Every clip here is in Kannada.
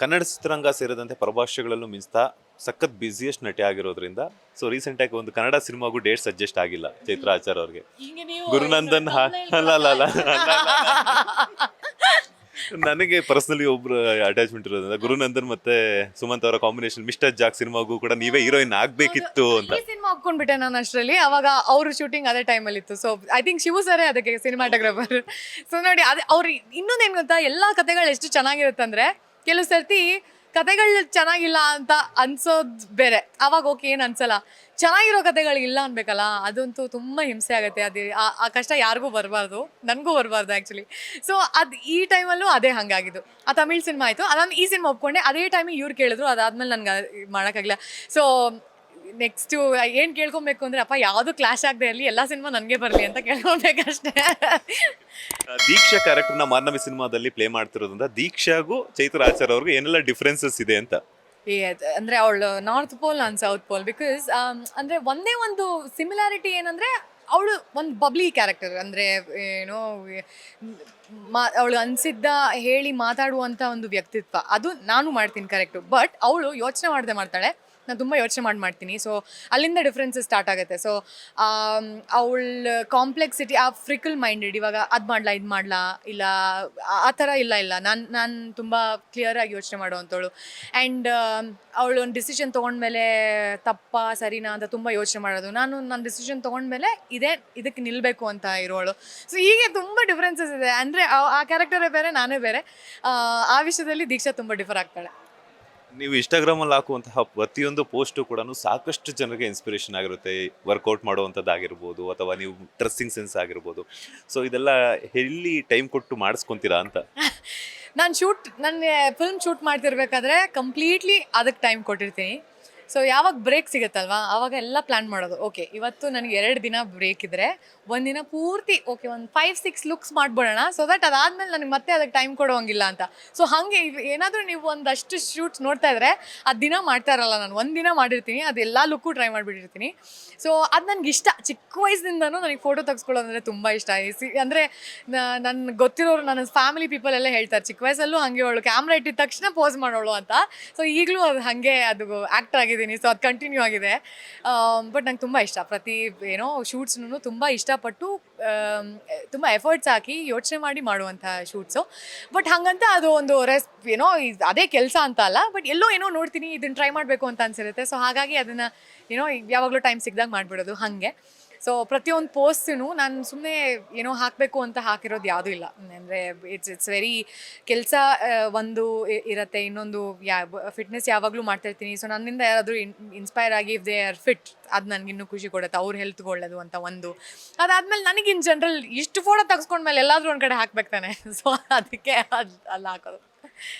ಕನ್ನಡ ಚಿತ್ರರಂಗ ಸೇರಿದಂತೆ ಪರಭಾಷೆಗಳಲ್ಲೂ ಮಿಂಚ್ತಾ ಸಖತ್ ಬ್ಯುಸಿಯೆಸ್ಟ್ ನಟಿ ಆಗಿರೋದ್ರಿಂದ ಸೊ ರೀಸೆಂಟಾಗಿ ಒಂದು ಕನ್ನಡ ಸಿನಿಮಾಗೂ ಡೇಟ್ ಸಜೆಸ್ಟ್ ಆಗಿಲ್ಲ ಚೈತ್ರ ಆಚಾರ್ ಅವ್ರಿಗೆ. ಗುರುನಂದನ್ ಅಲ್ಲ ಅಲ್ಲ ಅಲ್ಲ ನನಗೆ ಪರ್ಸನಲಿ ಒಬ್ರು ಅಟ್ಯಾಚ್ಮೆಂಟ್ ಇರೋದ್ರಿಂದ ಗುರುನಂದನ್ ಮತ್ತೆ ಸುಮಂತ್ ಅವರ ಕಾಂಬಿನೇಷನ್ ಮಿಸ್ಟರ್ ಜಾಕ್ ಸಿನಿಮಾಗೂ ಕೂಡ ನೀವೇ ಹೀರೋಯಿನ್ ಆಗ್ಬೇಕಿತ್ತು ಅಂತ. ಈ ಸಿನಿಮಾ ಒಪ್ಕೊಂಡ್ಬಿಟ್ಟೆ ನಾನು ಅಷ್ಟರಲ್ಲಿ. ಅವಾಗ ಅವ್ರ ಶೂಟಿಂಗ್ ಅದೇ ಟೈಮಲ್ಲಿ ಇತ್ತು. ಸೊ ಐ ಥಿಂಕ್ ಶಿವು ಸರೇ ಅದಕ್ಕೆ ಸಿನಿಮಾಟೋಗ್ರಾಫರ್. ಸೊ ನೋಡಿ ಅದೇ ಅವ್ರು ಇನ್ನೊಂದೇನು ಗೊತ್ತಾ, ಎಲ್ಲ ಕಥೆಗಳು ಎಷ್ಟು ಚೆನ್ನಾಗಿರುತ್ತೆ ಅಂದರೆ ಕೆಲವು ಸರ್ತಿ ಕತೆಗಳು ಚೆನ್ನಾಗಿಲ್ಲ ಅಂತ ಅನ್ಸೋದು ಬೇರೆ, ಅವಾಗ ಓಕೆ ಏನು ಅನ್ಸಲ್ಲ. ಚೆನ್ನಾಗಿರೋ ಕತೆಗಳಿಲ್ಲ ಅನ್ಬೇಕಲ್ಲ, ಅದಂತೂ ತುಂಬ ಹಿಂಸೆ ಆಗುತ್ತೆ. ಅದು ಆ ಕಷ್ಟ ಯಾರಿಗೂ ಬರಬಾರ್ದು, ನನಗೂ ಬರಬಾರ್ದು ಆ್ಯಕ್ಚುಲಿ. ಸೊ ಅದು ಈ ಟೈಮಲ್ಲೂ ಅದೇ ಹಾಗಾಗಿದ್ದು. ಆ ತಮಿಳ್ ಸಿನಿಮಾ ಆಯಿತು, ಅದಾದ್ಮೇಲೆ ಈ ಸಿನಿಮಾ ಒಪ್ಕೊಂಡೆ. ಅದೇ ಟೈಮಿಗೆ ಇವ್ರು ಕೇಳಿದ್ರು, ಅದಾದ್ಮೇಲೆ ನನಗೆ ಮಾಡೋಕ್ಕಾಗಿಲ್ಲ. ಸೊ ನೆಕ್ಸ್ಟು ಏನು ಕೇಳ್ಕೊಬೇಕು ಅಂದರೆ, ಅಪ್ಪ ಯಾವುದು ಕ್ಲಾಶ್ ಆಗದೆ ಇರಲಿ, ಎಲ್ಲ ಸಿನಿಮಾ ನನಗೆ ಬರಲಿ ಅಂತ ಕೇಳ್ಕೊಬೇಕಷ್ಟೇ. ದೀಕ್ಷಾ ಕ್ಯಾರೆಕ್ಟರ್ನ ಮಾರ್ನವಿ ಸಿನಿಮಾದಲ್ಲಿ ಪ್ಲೇ ಮಾಡ್ತಿರೋದ್ರಿಂದ ದೀಕ್ಷಾಗೂ ಚೈತ್ರ ಆಚಾರ್ ಅವ್ರಿಗೆ ಏನೆಲ್ಲ ಡಿಫ್ರೆನ್ಸಸ್ ಇದೆ ಅಂತ. ಅಂದರೆ ಅವಳು ನಾರ್ತ್ ಪೋಲ್, ನಾನು ಸೌತ್ ಪೋಲ್. ಬಿಕಾಸ್ ಅಂದರೆ ಒಂದೇ ಒಂದು ಸಿಮಿಲಾರಿಟಿ ಏನಂದರೆ, ಅವಳು ಒಂದು ಬಬ್ಲಿ ಕ್ಯಾರೆಕ್ಟರ್. ಅಂದರೆ ಏನೋ ಅವಳು ಅನಿಸಿದ್ದ ಹೇಳಿ ಮಾತಾಡುವಂಥ ಒಂದು ವ್ಯಕ್ತಿತ್ವ, ಅದು ನಾನು ಮಾಡ್ತೀನಿ ಕರೆಕ್ಟು. ಬಟ್ ಅವಳು ಯೋಚನೆ ಮಾಡದೆ ಮಾಡ್ತಾಳೆ, ನಾನು ತುಂಬ ಯೋಚನೆ ಮಾಡ್ತೀನಿ. ಸೊ ಅಲ್ಲಿಂದ ಡಿಫ್ರೆನ್ಸಸ್ ಸ್ಟಾರ್ಟ್ ಆಗುತ್ತೆ. ಸೊ ಅವಳ ಕಾಂಪ್ಲೆಕ್ಸಿಟಿ, ಆ ಫ್ರಿಕಲ್ ಮೈಂಡೆಡ್, ಇವಾಗ ಅದು ಮಾಡಲಾ ಇದು ಮಾಡಲಾ ಇಲ್ಲ ಆ ಥರ ಇಲ್ಲ. ನಾನು ತುಂಬ ಕ್ಲಿಯರಾಗಿ ಯೋಚನೆ ಮಾಡುವಂಥವಳು. ಆ್ಯಂಡ್ ಅವಳು ಒಂದು ಡಿಸಿಷನ್ ತೊಗೊಂಡ್ಮೇಲೆ ತಪ್ಪಾ ಸರಿನಾ ಅಂತ ತುಂಬ ಯೋಚನೆ ಮಾಡೋದು. ನನ್ನ ಡಿಸಿಷನ್ ತೊಗೊಂಡ್ಮೇಲೆ ಇದಕ್ಕೆ ನಿಲ್ಲಬೇಕು ಅಂತ ಇರೋಳು. ಸೊ ಹೀಗೆ ತುಂಬ ಡಿಫ್ರೆನ್ಸಸ್ ಇದೆ. ಅಂದರೆ ಆ ಕ್ಯಾರೆಕ್ಟರೇ ಬೇರೆ, ನಾನೇ ಬೇರೆ. ಆ ವಿಷಯದಲ್ಲಿ ದೀಕ್ಷಾ ತುಂಬ ಡಿಫರ್ ಆಗ್ತಾಳೆ. ನೀವು ಇನ್ಸ್ಟಾಗ್ರಾಮಲ್ಲಿ ಹಾಕುವಂತಹ ಪ್ರತಿಯೊಂದು ಪೋಸ್ಟು ಕೂಡ ಸಾಕಷ್ಟು ಜನರಿಗೆ ಇನ್ಸ್ಪಿರೇಷನ್ ಆಗಿರುತ್ತೆ. ವರ್ಕೌಟ್ ಮಾಡುವಂಥದ್ದಾಗಿರ್ಬೋದು ಅಥವಾ ನೀವು ಡ್ರೆಸ್ಸಿಂಗ್ ಸೆನ್ಸ್ ಆಗಿರ್ಬೋದು. ಸೊ ಇದೆಲ್ಲ ಎಲ್ಲಿ ಟೈಮ್ ಕೊಟ್ಟು ಮಾಡಿಸ್ಕೊತೀರಾ ಅಂತ. ನನ್ನ ಫಿಲ್ಮ್ ಶೂಟ್ ಮಾಡ್ತಿರ್ಬೇಕಾದ್ರೆ ಕಂಪ್ಲೀಟ್ಲಿ ಅದಕ್ಕೆ ಟೈಮ್ ಕೊಟ್ಟಿರ್ತೀನಿ. ಸೊ ಯಾವಾಗ ಬ್ರೇಕ್ ಸಿಗುತ್ತಲ್ವಾ, ಆವಾಗ ಎಲ್ಲ ಪ್ಲ್ಯಾನ್ ಮಾಡೋದು. ಓಕೆ, ಇವತ್ತು ನನಗೆ 2 ದಿನ ಬ್ರೇಕ್ ಇದ್ದರೆ ಒಂದಿನ ಪೂರ್ತಿ ಓಕೆ ಒಂದು 5-6 ಲುಕ್ಸ್ ಮಾಡ್ಬಿಡೋಣ. ಸೊ ದಟ್ ಅದಾದಮೇಲೆ ನನಗೆ ಮತ್ತೆ ಅದಕ್ಕೆ ಟೈಮ್ ಕೊಡೋಂಗಿಲ್ಲ ಅಂತ. ಸೊ ಹಾಗೆ ಏನಾದರೂ ನೀವು ಒಂದಷ್ಟು ಶೂಟ್ಸ್ ನೋಡ್ತಾ ಇದ್ದರೆ ಅದು ದಿನ ಮಾಡ್ತಾ ಇರಲ್ಲ. ನಾನು ಒಂದಿನ ಮಾಡಿರ್ತೀನಿ, ಅದೆಲ್ಲ ಲುಕ್ಕು ಟ್ರೈ ಮಾಡಿಬಿಟ್ಟಿರ್ತೀನಿ. ಸೊ ಅದು ನನಗೆ ಇಷ್ಟ. ಚಿಕ್ಕ ವಯಸ್ಸಿನಿಂದನೂ ನನಗೆ ಫೋಟೋ ತೆಗೆಸ್ಕೊಳ್ಳೋದಂದರೆ ತುಂಬ ಇಷ್ಟ. ಅಂದರೆ ನನ್ನ ಗೊತ್ತಿರೋರು, ನನ್ನ ಫ್ಯಾಮಿಲಿ ಪೀಪಲ್ ಎಲ್ಲ ಹೇಳ್ತಾರೆ, ಚಿಕ್ಕ ವಯಸ್ಸಲ್ಲೂ ಹಾಗೆ ಅವಳು ಕ್ಯಾಮ್ರಾ ಇಟ್ಟಿದ ತಕ್ಷಣ ಪೋಸ್ ಮಾಡೋಳು ಅಂತ. ಸೊ ಈಗಲೂ ಅದು ಹಾಗೆ ಅದು ಆ್ಯಕ್ಟರ್ ಆಗಿದ್ದೀನಿ. ಸೊ ಅದು ಕಂಟಿನ್ಯೂ ಆಗಿದೆ. ಬಟ್ ನಂಗೆ ತುಂಬ ಇಷ್ಟ. ಪ್ರತಿ ಶೂಟ್ಸ್ನೂ ತುಂಬ ಇಷ್ಟಪಟ್ಟು ತುಂಬ ಎಫರ್ಟ್ಸ್ ಹಾಕಿ ಯೋಚನೆ ಮಾಡಿ ಮಾಡುವಂಥ ಶೂಟ್ಸು. ಬಟ್ ಹಾಗಂತ ಅದು ಒಂದು ಅದೇ ಕೆಲಸ ಅಂತ ಅಲ್ಲ. ಬಟ್ ಎಲ್ಲೋ ನೋಡ್ತೀನಿ, ಇದನ್ನು ಟ್ರೈ ಮಾಡಬೇಕು ಅಂತ ಅನ್ಸಿರುತ್ತೆ. ಸೊ ಹಾಗಾಗಿ ಅದನ್ನು ಯಾವಾಗಲೂ ಟೈಮ್ ಸಿಕ್ಕಿದಾಗ ಮಾಡಿಬಿಡೋದು ಹಾಗೆ. ಸೊ ಪ್ರತಿಯೊಂದು ಪೋಸ್ಟೂ ನಾನು ಸುಮ್ಮನೆ ಹಾಕಬೇಕು ಅಂತ ಹಾಕಿರೋದು ಯಾವುದೂ ಇಲ್ಲ. ಅಂದರೆ ಇಟ್ಸ್ ವೆರಿ ಕೆಲಸ ಒಂದು ಇರುತ್ತೆ. ಇನ್ನೊಂದು ಫಿಟ್ನೆಸ್ ಯಾವಾಗಲೂ ಮಾಡ್ತಾಯಿರ್ತೀನಿ. ಸೊ ನನ್ನಿಂದ ಯಾರಾದರೂ ಇನ್ಸ್ಪೈರ್ ಆಗಿ ಇಫ್ ದೇ ಆರ್ ಫಿಟ್, ಅದು ನನಗಿನ್ನೂ ಖುಷಿ ಕೊಡುತ್ತೆ. ಅವ್ರ ಹೆಲ್ತ್ಗೆ ಒಳ್ಳೇದು ಅಂತ ಒಂದು. ಅದಾದಮೇಲೆ ನನಗೆ ಇನ್ ಜನರಲ್ ಇಷ್ಟು ಫೋಟೋ ತೆಗೆಸ್ಕೊಂಡ್ಮೇಲೆ ಎಲ್ಲಾದರೂ ಒಂದು ಕಡೆ ಹಾಕ್ಬೇಕು ತಾನೆ. ಸೊ ಅದಕ್ಕೆ ಅಲ್ಲಿ ಹಾಕೋದು.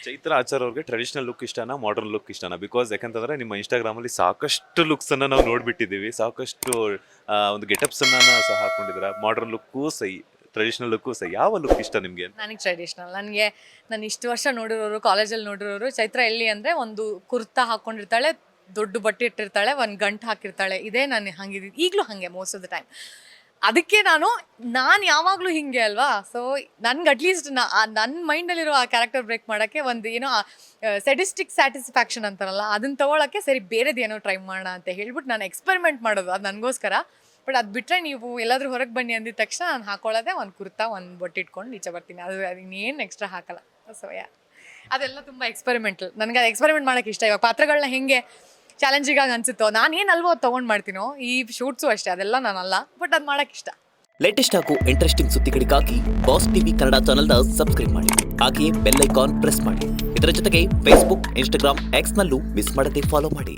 ಚೈತ್ರ ಆಚಾರ್ ಅವ್ರಿಗೆ ಟ್ರೆಡಿಷನಲ್ ಲುಕ್ ಇಷ್ಟನಾ, ಮಾಡರ್ನ್ ಲುಕ್ ಇಷ್ಟನಾ? ಬಿಕಾಸ್ ಯಾಕಂತಂದ್ರೆ ನಿಮ್ಮ ಇನ್ಸ್ಟಾಗ್ರಾಮಲ್ಲಿ ಸಾಕಷ್ಟು ಲುಕ್ಸನ್ನು ನಾವು ನೋಡ್ಬಿಟ್ಟಿದ್ದೀವಿ. ಸಾಕಷ್ಟು ಒಂದು ಗೆಟಪ್ಸನ್ನು ಸಹ ಹಾಕೊಂಡಿದ್ದೀರಾ. ಮಾಡರ್ನ್ ಲುಕ್ಕೂ ಸೈ, ಟ್ರೆಡಿಷನಲ್ ಲುಕ್ಕೂ ಸೈ. ಯಾವ ಲುಕ್ ಇಷ್ಟ ನಿಮಗೆ? ನನಗೆ ಟ್ರೆಡಿಷ್ನಲ್. ನಾನು ಇಷ್ಟು ವರ್ಷ ನೋಡಿರೋರು, ಕಾಲೇಜಲ್ಲಿ ನೋಡಿರೋರು, ಚೈತ್ರ ಎಲ್ಲಿ ಅಂದರೆ ಒಂದು ಕುರ್ತಾ ಹಾಕ್ಕೊಂಡಿರ್ತಾಳೆ, ದೊಡ್ಡ ಬಟ್ಟೆ ಇಟ್ಟಿರ್ತಾಳೆ, ಒಂದು ಗಂಟು ಹಾಕಿರ್ತಾಳೆ. ಇದೇ ನಾನು ಹಂಗಿದ್ದೀನಿ, ಈಗಲೂ ಹಾಗೆ ಮೋಸ್ಟ್ ಆಫ್ ದ ಟೈಮ್. ಅದಕ್ಕೆ ನಾನು ಯಾವಾಗಲೂ ಹಿಂಗೆ ಅಲ್ವಾ. ಸೊ ನನ್ಗೆ ಅಟ್ಲೀಸ್ಟ್ ನನ್ನ ಮೈಂಡಲ್ಲಿರೋ ಆ ಕ್ಯಾರೆಕ್ಟರ್ ಬ್ರೇಕ್ ಮಾಡೋಕ್ಕೆ ಒಂದು ಸೆಡಿಸ್ಟಿಕ್ ಸ್ಯಾಟಿಸ್ಫ್ಯಾಕ್ಷನ್ ಅಂತಾರಲ್ಲ, ಅದನ್ನು ತೊಗೊಳಕ್ಕೆ ಸರಿ ಬೇರೆದೇನೋ ಟ್ರೈ ಮಾಡೋಣ ಅಂತ ಹೇಳ್ಬಿಟ್ಟು ನಾನು ಎಕ್ಸ್ಪೆರಿಮೆಂಟ್ ಮಾಡೋದು, ಅದು ನನಗೋಸ್ಕರ. ಬಟ್ ಅದು ಬಿಟ್ಟರೆ ನೀವು ಎಲ್ಲಾದರೂ ಹೊರಗೆ ಬನ್ನಿ ಅಂದಿದ ತಕ್ಷಣ ನಾನು ಹಾಕೊಳ್ಳೋದೆ ಒಂದು ಕುರ್ತಾ, ಒಂದು ಬೊಟ್ಟು ಇಟ್ಕೊಂಡು ಈಚೆ ಬರ್ತೀನಿ. ಅದು ಇನ್ನೇನು ಎಕ್ಸ್ಟ್ರಾ ಹಾಕಲ್ಲ. ಸೊ ಅದೆಲ್ಲ ತುಂಬ ಎಕ್ಸ್ಪೆರಿಮೆಂಟಲ್. ನನಗೆ ಅದು ಎಕ್ಸ್ಪೆರಿಮೆಂಟ್ ಮಾಡೋಕ್ಕೆ ಇಷ್ಟ. ಇವಾಗ ಪಾತ್ರಗಳನ್ನ ಹೆಂಗೆ ಚಾಲೆಂಜಿಗಾಗಿ ಅನಿಸುತ್ತೋ, ನಾನೇನಲ್ವೋ ಅದು ತೊಗೊಂಡು ಮಾಡ್ತೀನೋ. ಈ ಶೂಟ್ಸು ಅಷ್ಟೇ, ಅದೆಲ್ಲ ನಾನಲ್ಲ. ಬಟ್ ಅದು ಮಾಡೋಕ್ಕೆ ಇಷ್ಟ. ಲೇಟೆಸ್ಟ್ ಹಾಗೂ ಇಂಟ್ರೆಸ್ಟಿಂಗ್ ಸುದ್ದಿಗಳಿಗಾಗಿ ಬಾಸ್ ಟಿವಿ ಕನ್ನಡ ಚಾನೆಲ್ನ ಸಬ್ಸ್ಕ್ರೈಬ್ ಮಾಡಿ. ಹಾಗೆಯೇ ಬೆಲ್ ಐಕಾನ್ ಪ್ರೆಸ್ ಮಾಡಿ. ಇದರ ಜೊತೆಗೆ ಫೇಸ್ಬುಕ್, ಇನ್ಸ್ಟಾಗ್ರಾಮ್, ಎಕ್ಸ್ನಲ್ಲೂ ಮಿಸ್ ಮಾಡದೆ ಫಾಲೋ ಮಾಡಿ.